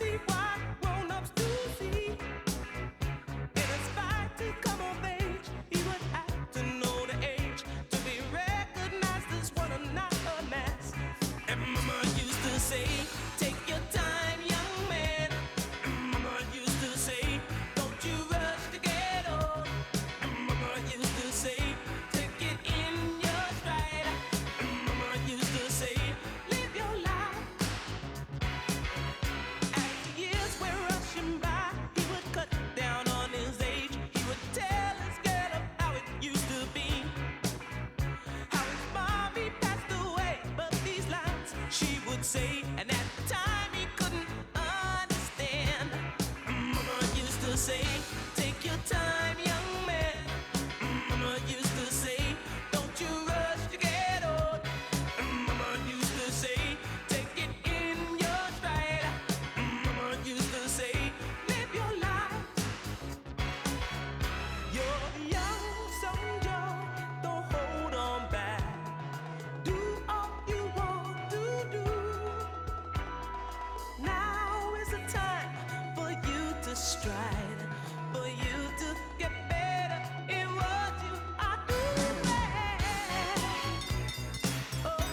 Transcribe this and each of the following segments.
see what grown-ups do see. In his fight to come of age, he would have to know the age to be recognized as one and not a mass. And Mama used to say, take your time, young man. And Mama used to say, don't you rush to get old. And Mama used to say, take it in your stride. And Mama used to say, live your life. As the years were rushing by, he would cut down on his age. He would tell his girl of how it used to be, how his mommy passed away. But these lines she would say, and at the time he couldn't understand. Mama used to say, take your time, young man. Mama used to say, don't you rush to get old. Mama used to say, take it in your stride. Mama used to say, live your life. You're young, soldier, don't hold on back. Do all you want to do. Now is the time for you to stride, for you to get better in what you are doing. Oh.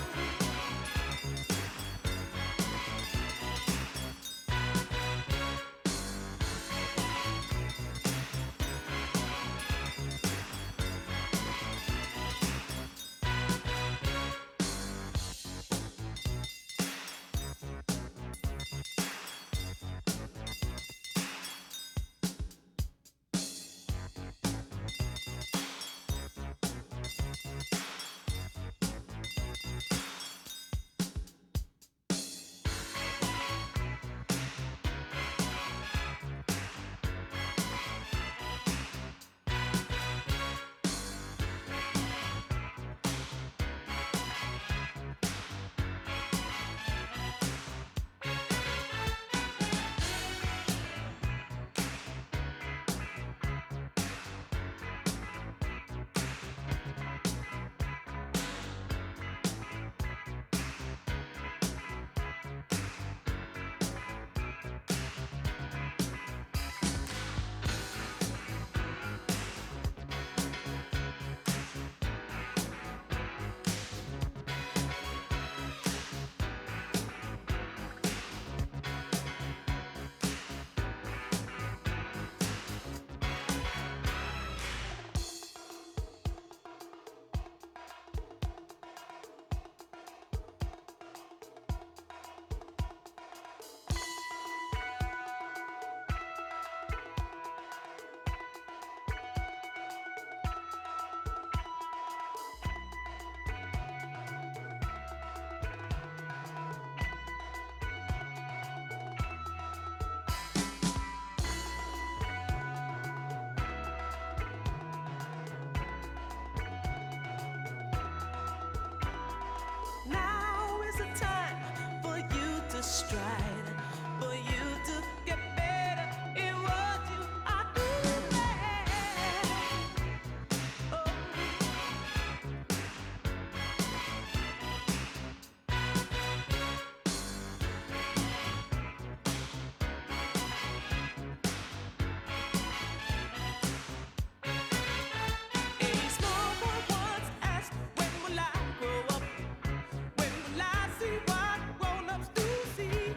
Now is the time for you to stride, for you to get better in what you are doing. Oh. A small boy once asked, when will I grow up? When will I see what grown-ups do see?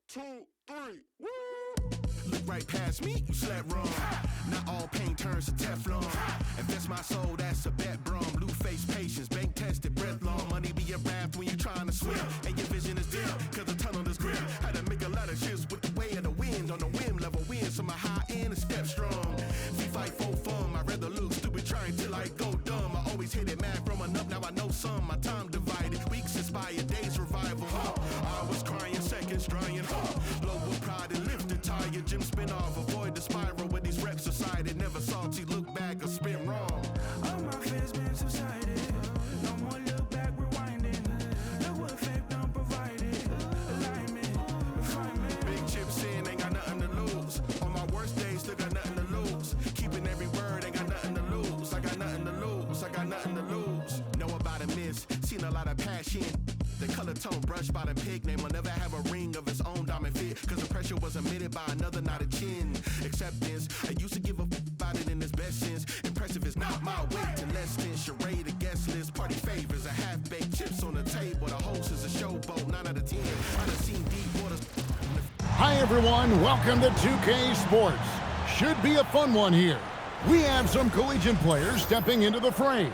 2, 3, woo! Look right past me, you slept wrong. Not all pain turns to Teflon. Invest my soul, that's a bet, brum. Blue face patience, bank tested, breath long. Money be a raft when you're trying to swim. And your vision is dim, cause the tunnel is grim. Had to make a lot of shifts with the way of the wind. On the whim, level win, so my high end is step strong. We fight for fun, I'd rather lose stupid trying till I go dumb. I always hit it mad from enough, now I know some. My time divided, weeks inspire, days revival. I was crying, seconds drying. Low with pride and lifted tire, Jim spin off, avoid the spiral with these reps aside. It never salty, look back or spin wrong. All my fears been subsided, no more look back, rewinding. No what fake done provided, alignment, refinement. Big chips in, ain't got nothing to lose. On my worst days, still got nothing to lose. Keeping every word, ain't got nothing to lose. I got nothing to lose, I got nothing to lose. Know about a miss, seen a lot of passion. The color tone brushed by the pig name will never have a ring of its own diamond fit. Cause the pressure was emitted by another, not a chin. Acceptance, I used to give a about it in its best sense. Impressive is not my weight to less than charade, a guest list. Party favors, a half-baked chips on the table. The host is a showboat, 9 out of 10. I done seen deep waters. Hi everyone, welcome to 2K Sports. Should be a fun one here. We have some collegiate players stepping into the fray.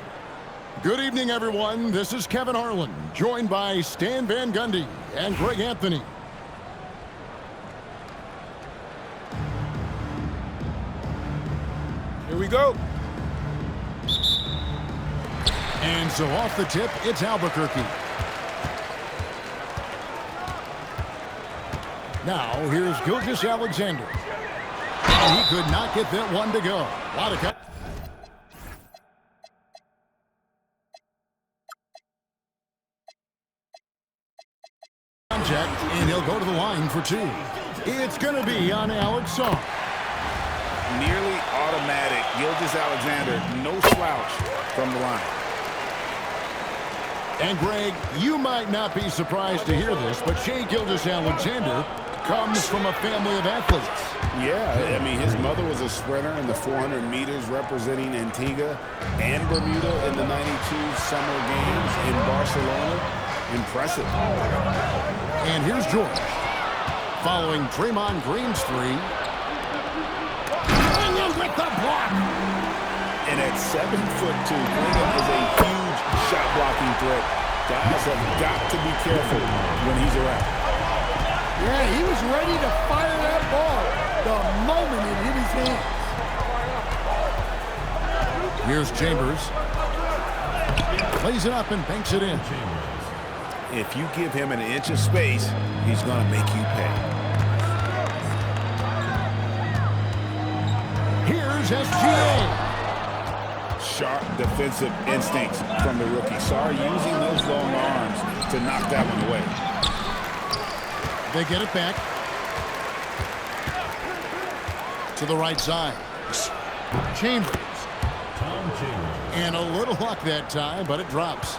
Good evening, everyone. This is Kevin Harlan, joined by Stan Van Gundy and Greg Anthony. Here we go. And so off the tip, it's Albuquerque. Now, here's Gilgeous Alexander. And he could not get that one to go. Lot of cut. And he'll go to the line for 2. It's going to be on Alex Song. Nearly automatic. Gilgeous Alexander, no slouch from the line. And Greg, you might not be surprised to hear this, but Shai Gilgeous-Alexander comes from a family of athletes. Yeah, I mean, his mother was a sprinter in the 400 meters representing Antigua and Bermuda in the 92 Summer Games in Barcelona. Impressive. And here's George. Following Draymond Green's 3. Klingon with the block. And at 7'2", Klingon is a huge shot blocking threat. Guys have got to be careful when he's around. Yeah, he was ready to fire that ball the moment it hit his hands. Here's Chambers. Plays it up and banks it in. If you give him an inch of space, he's going to make you pay. Here's SGA. Sharp defensive instincts from the rookie. Sorry, using those long arms to knock that one away. They get it back. To the right side. Chambers. And a little luck that time, but it drops.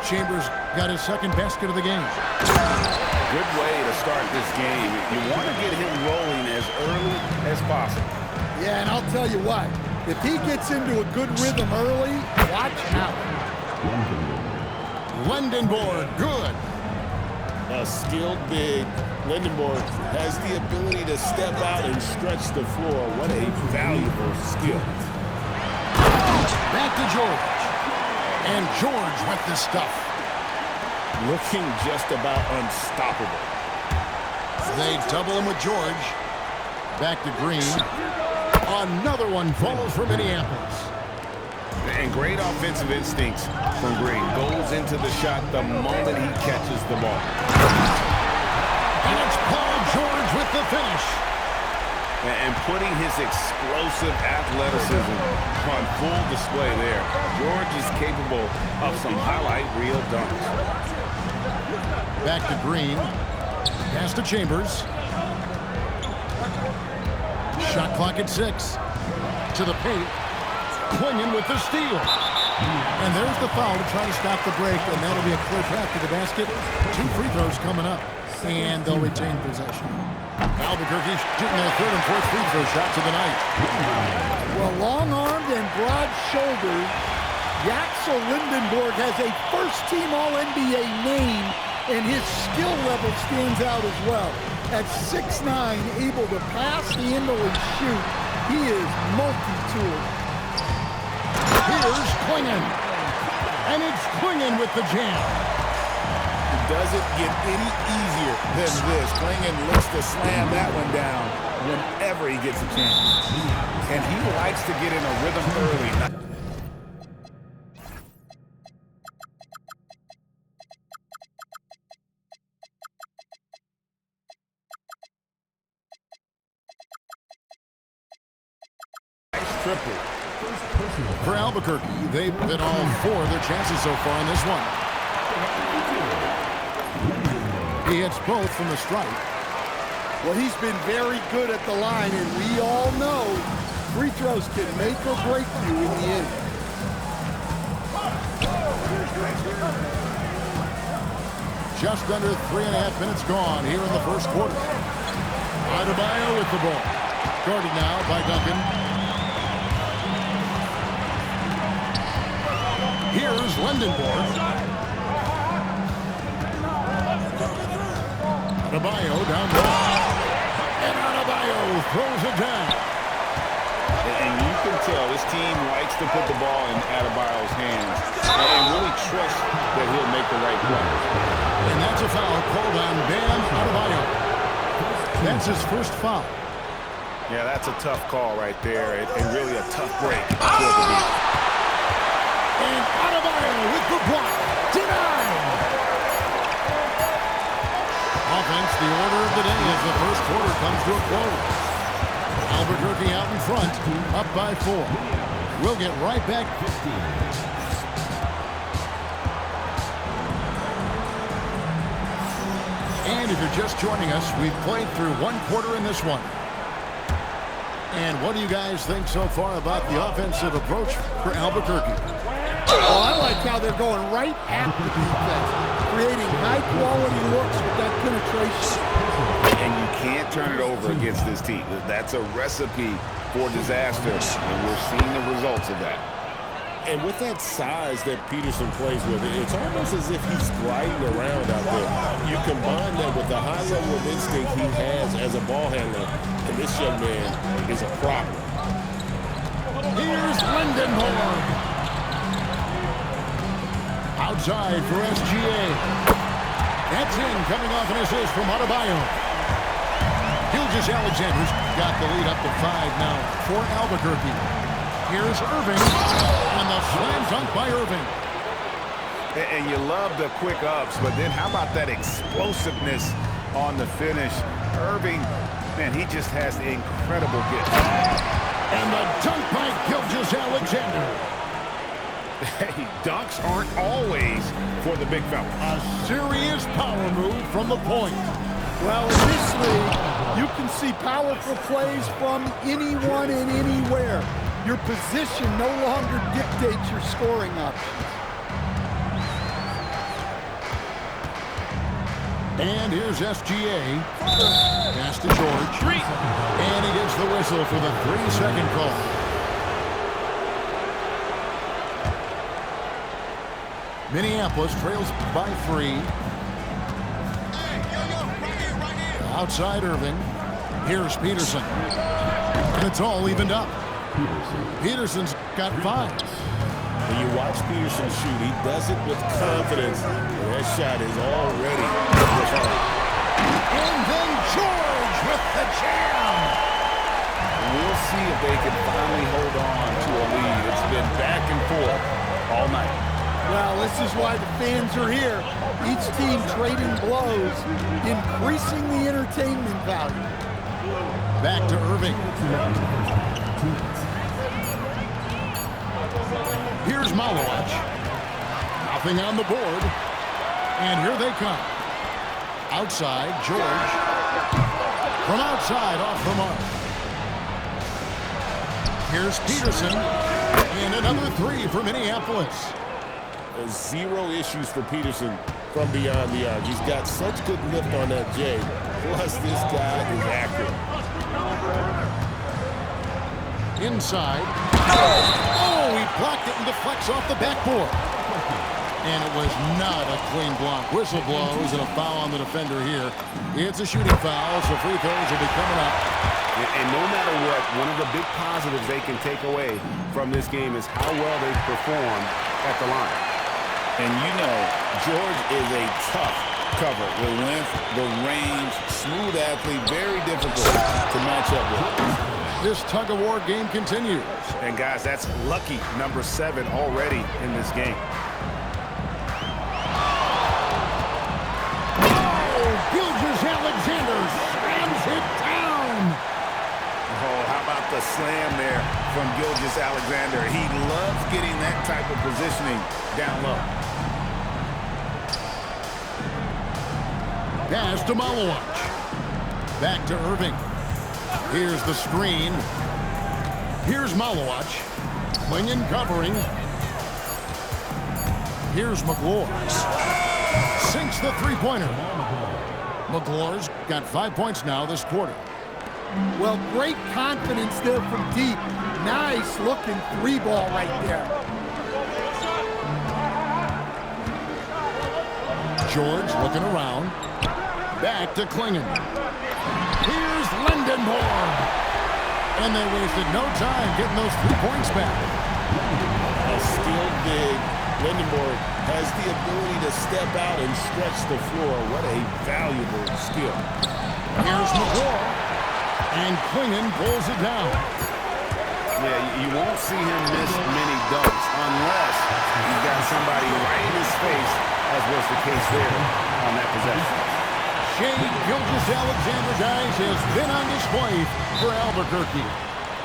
Chambers got his second basket of the game. Good way to start this game. You want to get him rolling as early as possible. Yeah, and I'll tell you what, if he gets into a good rhythm early, watch out. Lindenborg, good. A skilled big. Lindenborg has the ability to step out and stretch the floor. What a valuable skill. Back to George. And George with the stuff. Looking just about unstoppable. They double him with George. Back to Green. Another one falls for Minneapolis. And great offensive instincts from Green. Goes into the shot the moment he catches the ball. And it's Paul George with the finish. And putting his explosive athleticism on full display there. George is capable of some highlight reel dunks. Back to Green. Pass to Chambers. Shot clock at 6. To the paint. Klingon with the steal. And there's the foul to try to stop the break, and that'll be a clear path to the basket. 2 free throws coming up, and they'll retain possession. Albuquerque shooting their 3rd and 4th free throw shots of the night. Well, long-armed and broad-shouldered, Yaxel Lindenborg has a first-team All-NBA name and his skill level stands out as well. At 6'9", able to pass, handle, and shoot, he is multi-tooled. Here's Clingan. And it's Clingan with the jam. It doesn't get any easier than this. Clingan looks to slam that one down whenever he gets a chance. And he likes to get in a rhythm early. Triple. For Albuquerque, they've been all 4 of their chances so far in this one. He hits both from the stripe. Well, he's been very good at the line, and we all know free throws can make or break you in the end. Just under 3.5 minutes gone here in the first quarter. Adebayo with the ball. Guarded now by Duncan. Here's Lendenborg. Adebayo down low. And Adebayo throws it down. And you can tell this team likes to put the ball in Adebayo's hands and really trust that he'll make the right play. And that's a foul called on Bam Adebayo. That's his first foul. Yeah, that's a tough call right there, and really a tough break for the lead. And Adebayo with the block. Denied. Offense, the order of the day as the first quarter comes to a close. Albuquerque out in front, up by 4. We'll get right back. And if you're just joining us, we've played through 1 quarter in this one. And what do you guys think so far about the offensive approach for Albuquerque? Well, I like how they're going right at the defense, creating high-quality looks with that penetration. And you can't turn it over against this team. That's a recipe for disaster, and we're seeing the results of that. And with that size that Peterson plays with, it's almost as if he's gliding around out there. You combine that with the high level of instinct he has as a ball handler, and this young man is a problem. Here's Lendenborg. Outside for SGA. That's in, coming off an assist from Adebayo. Gilgeous-Alexander's got the lead up to 5 now for Albuquerque. Here's Irving, and the slam dunk by Irving. And you love the quick ups, but then how about that explosiveness on the finish? Irving, man, he just has incredible gift. And the dunk by Gilgeous-Alexander. Hey, dunks aren't always for the big fella. A serious power move from the point. Well, in this league, you can see powerful plays from anyone and anywhere. Your position no longer dictates your scoring options. And here's SGA. Pass to George. And he gets the whistle for the 3-second call. Minneapolis trails by 3. Outside Irving. Here's Peterson. And it's all evened up. Peterson's got 5. When you watch Peterson shoot, he does it with confidence. And that shot is already hard. And then George with the jam. We'll see if they can finally hold on to a lead. It's been back and forth all night. Well, this is why the fans are here. Each team trading blows, increasing the entertainment value. Back to Irving. Here's Malowich. Nothing on the board. And here they come. Outside, George. From outside, off the mark. Here's Peterson. And another 3 for Minneapolis. 0 issues for Peterson from beyond the arc. He's got such good lift on that J. Plus, this guy is accurate. Inside. Oh, he blocked it and deflects off the backboard. And it was not a clean block. Whistle blows and a foul on the defender here. It's a shooting foul, so free throws will be coming up. And no matter what, one of the big positives they can take away from this game is how well they perform at the line. And you know, George is a tough cover with length, the range, smooth athlete, very difficult to match up with. This tug-of-war game continues. And guys, that's lucky number 7 already in this game. Gilgeous-Alexander slams it down. Oh, how about the slam there from Gilgeous-Alexander? He loves getting that type of positioning down low. Pass to Malowich. Back to Irving. Here's the screen. Here's Malowich. Clingan covering. Here's McGlure. Sinks the three-pointer. McGlure's got 5 points now this quarter. Well, great confidence there from deep. Nice looking 3-ball right there. George looking around. Back to Clingan. Here's Lindenborg. And they wasted no time getting those 3 points back. A skilled big. Lindenborg has the ability to step out and stretch the floor. What a valuable skill. Here's McGlure. And Clingan pulls it down. Yeah, you won't see him miss many dunks unless he's got somebody right in his face, as was the case there on that possession. Shai Gilgeous-Alexander, guys, has been on display for Albuquerque.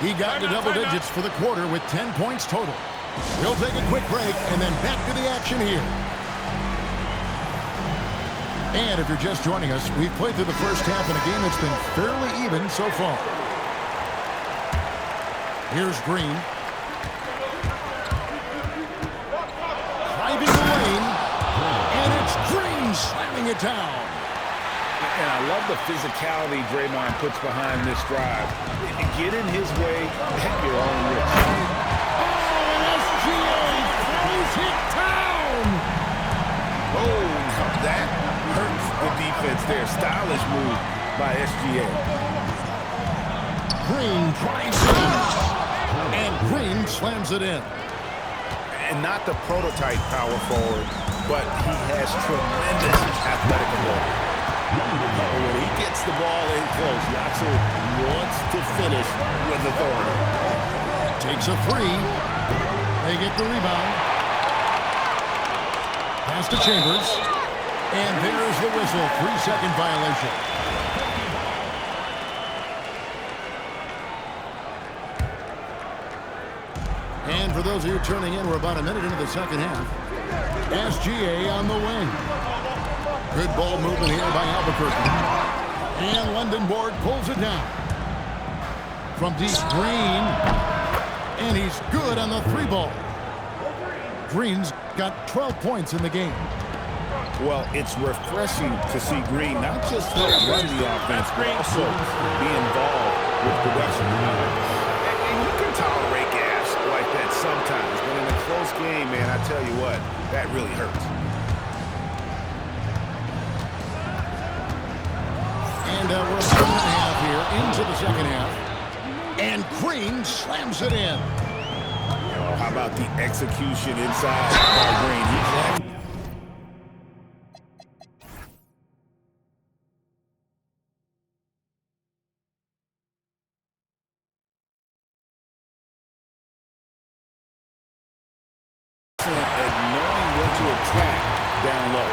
He got to double digits for the quarter with 10 points total. We'll take a quick break and then back to the action here. And if you're just joining us, we've played through the first half in a game that's been fairly even so far. Here's Green. Driving the lane. And it's Green slamming it down. And I love the physicality Draymond puts behind this drive. Get in his way at your own risk. Oh, and SGA throws it down. Oh, now that hurts the defense there. Stylish move by SGA. Green drives it in. And Green slams it in. And not the prototype power forward, but he has tremendous athletic ability. When he gets the ball in close, Yoxer wants to finish with authority. Takes a three. They get the rebound. Pass to Chambers. And there's the whistle. 3-second violation. And for those of you turning in, we're about a minute into the second half. SGA on the wing. Good ball movement here by Albuquerque. And Lindenborg pulls it down. From deep, Green. And he's good on the 3-ball. Green's got 12 points in the game. Well, it's refreshing to see Green not just help run the offense, but also be involved with production. And you can tolerate gas like that sometimes, but in a close game, man, I tell you what, that really hurts. And we're about a minute and a half here into the second half. And Green slams it in. Oh, how about the execution inside by Green? At knowing when to attack down low.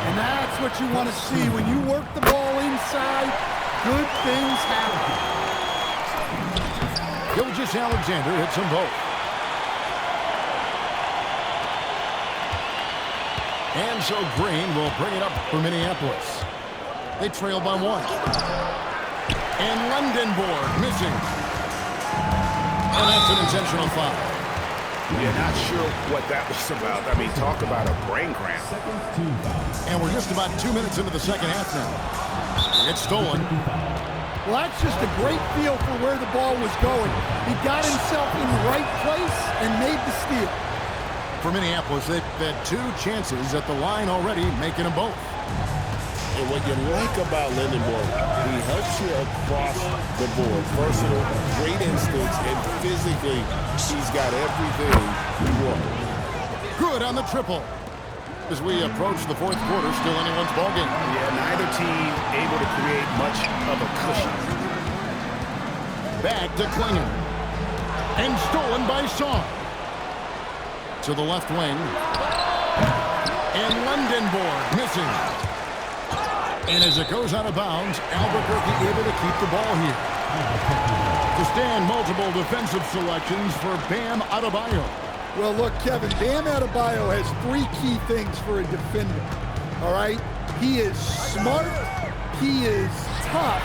And that's what you want to see. When you work the ball inside, good things happen. Gilgeous-Alexander hits them both. And so Green will bring it up for Minneapolis. They trail by 1. And Lindenborg missing. And that's an intentional foul. Yeah, not sure what that was about. I mean, talk about a brain cramp. And we're just about 2 minutes into the second half now. It's stolen. Well, that's just a great feel for where the ball was going. He got himself in the right place and made the steal. For Minneapolis, they've had 2 chances at the line already, making them both. And what you like about Lindenborg, he helps you across the board. Versatile, great instincts, and physically, he's got everything you want. Good on the triple. As we approach the 4th quarter, still anyone's ballgame. Yeah, neither team able to create much of a cushion. Back to Klingon. And stolen by Song. To the left wing. And Lindenborg missing. And as it goes out of bounds, Albuquerque able to keep the ball here. To stand, multiple defensive selections for Bam Adebayo. Well, look, Kevin, Bam Adebayo has 3 key things for a defender, all right? He is smart, he is tough,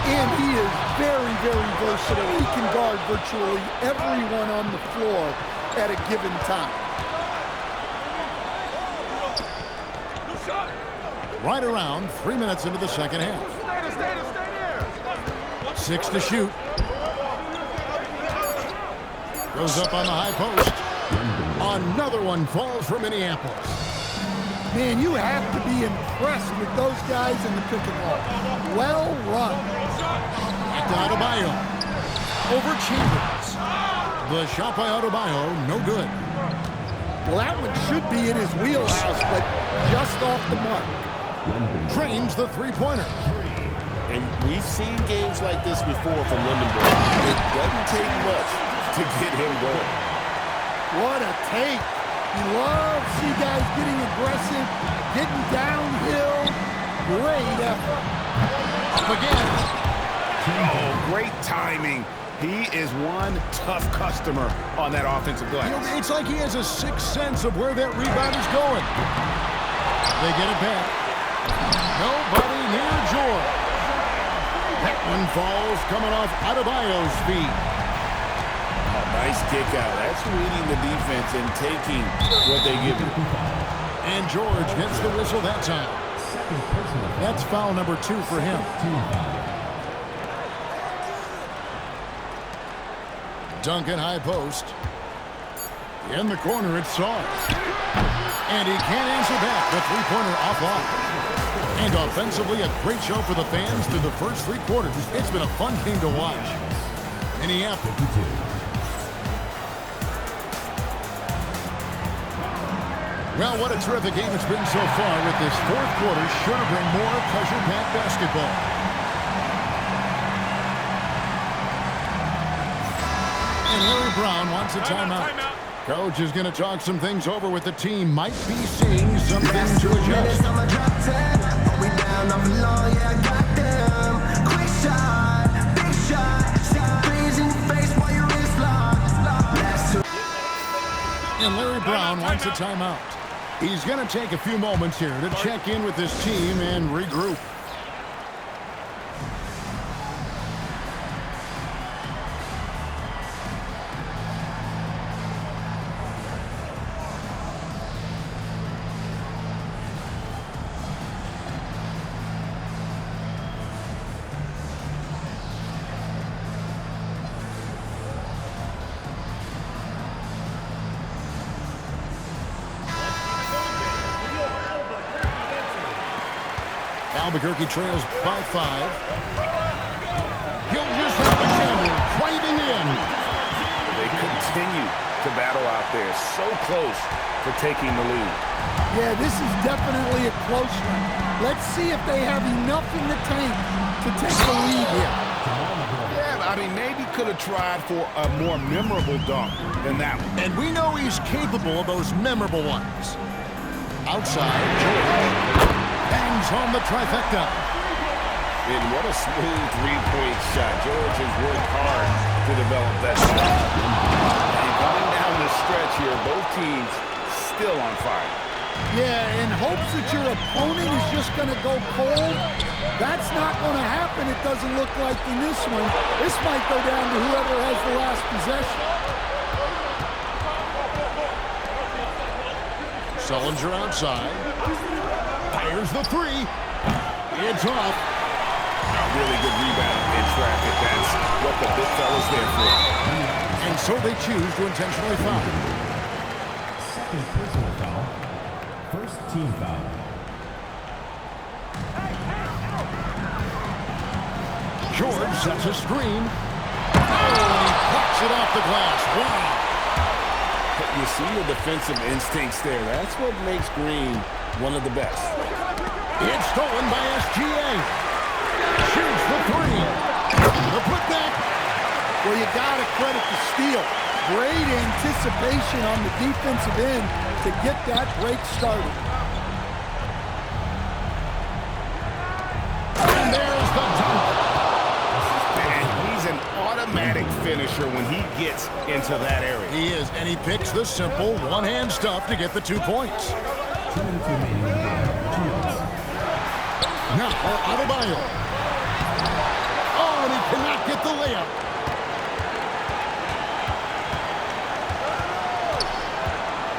and he is very, very versatile. He can guard virtually everyone on the floor at a given time. Right around 3 minutes into the second half. 6 to shoot. Goes up on the high post. Another one falls for Minneapolis. Man, you have to be impressed with those guys in the pick and roll. Well run. Back to Adebayo. Over Chambers. The shot by Adebayo, no good. Well, that one should be in his wheelhouse, but just off the mark. Drains the three-pointer. And we've seen games like this before from Lindenborg. It doesn't take much to get him going. What a take. You love to see guys getting aggressive, getting downhill. Great effort. Up again. Oh, great timing. He is one tough customer on that offensive glass. You know, it's like he has a sixth sense of where that rebound is going. They get it back. Nobody near George. That one falls coming off Adebayo's feet. Nice kick out. That's reading the defense and taking what they give you. And George gets the whistle that time. That's foul number 2 for him. Duncan high post. In the corner, it's Sauce. And he can't answer back. The three-pointer offline. And offensively, a great show for the fans through the first 3 quarters. It's been a fun game to watch. Minneapolis. Well, what a terrific game it's been so far with this 4th quarter. Sure to bring more pressure-packed basketball. And Larry Brown wants a timeout. Coach is going to talk some things over with the team. Might be seeing something to adjust. And Larry Brown wants a timeout. He's going to take a few moments here to check in with his team and regroup. Albuquerque trails by 5. He'll just have a Chambers driving in. They continue to battle out there. So close to taking the lead. Yeah, this is definitely a close one. Let's see if they have enough in the tank to take the lead here. Yeah, I mean, maybe could have tried for a more memorable dunk than that one. And we know he's capable of those memorable ones. Outside, George bangs home the trifecta. And what a smooth three-point shot. George has worked hard to develop that shot. And coming down the stretch here, both teams still on fire. Yeah, in hopes that your opponent is just going to go cold, that's not going to happen, it doesn't look like in this one. This might go down to whoever has the last possession. Sullinger outside. Fires the 3. It's off. A really good rebound in traffic. That's what the big fella's there for. And so they choose to intentionally foul. Second personal foul. First team foul. George sets a screen. Oh, and he plucks it off the glass. Wow. You see the defensive instincts there. That's what makes Green one of the best. It's stolen by SGA. Shoots the three. The putback. Well, you got to credit the steal. Great anticipation on the defensive end to get that break started. And there's the dunk. And he's an automatic finisher when he gets into that area. He is, and he picks the simple one-hand stuff to get the 2 points. 2 minutes remaining in the game. 2 minutes. Now, Adebayo. Oh, and he cannot get the layup.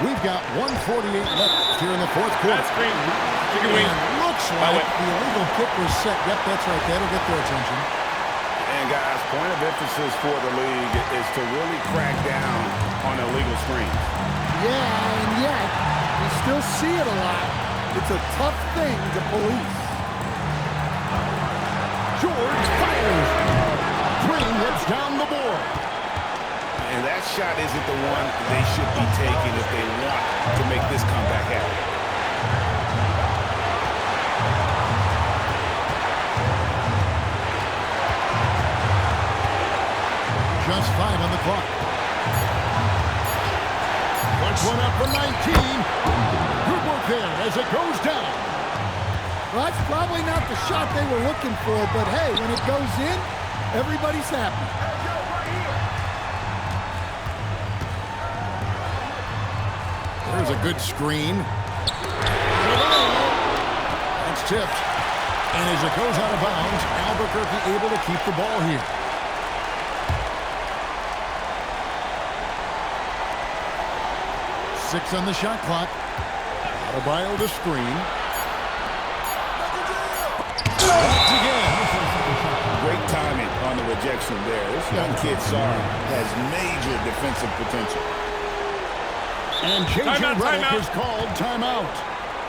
We've got 1:48 left here in the fourth quarter. And looks like the illegal kick was set. Yep, that's right. That'll get their attention. And guys, point of emphasis for the league is to really crack down on illegal screens. Yeah, and yet, we still see it a lot. It's a tough thing to police. George fires. Green hits down the board. And that shot isn't the one they should be taking if they want to make this comeback happen. Just 5 on the clock. Puts one up for 19. Good work there as it goes down. Well, that's probably not the shot they were looking for, but hey, when it goes in, everybody's happy. There's a good screen. That's tipped. And as it goes out of bounds, Albuquerque able to keep the ball here. Six on the shot clock. Adebayo to screen. Once again. Great timing on the rejection there. This young kid, Sarr, has major defensive potential. And J.J. Redick is called timeout.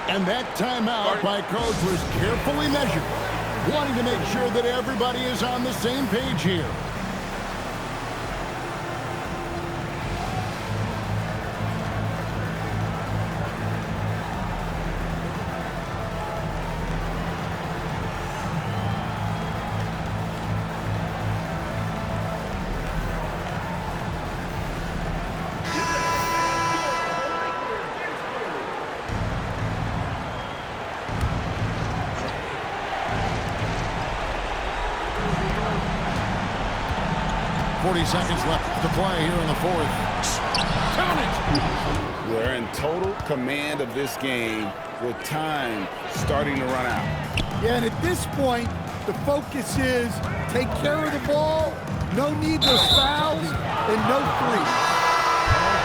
And that timeout by coach was carefully measured, wanting to make sure that everybody is on the same page here. Seconds left to play here in the fourth. Count it! They're in total command of this game with time starting to run out. Yeah, and at this point, the focus is take care of the ball, no needless fouls, and no threes.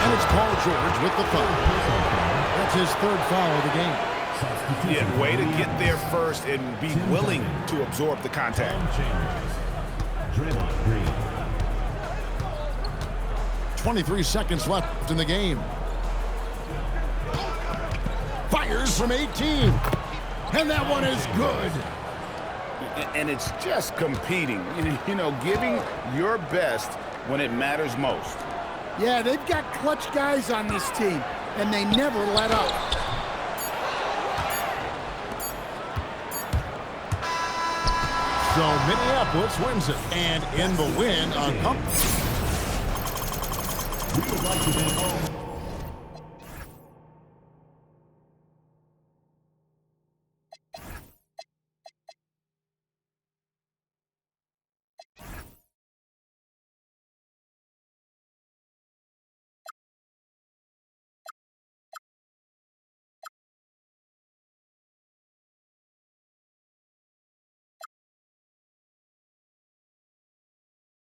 And it's Paul George with the foul. That's his third foul of the game. Yeah, way to get there first and be willing to absorb the contact. Draymond Green. 23 seconds left in the game. Fires from 18. And that one is good. And it's just competing, you know, giving your best when it matters most. Yeah, they've got clutch guys on this team, and they never let up. So Minneapolis wins it. And in the win, We would like to thank all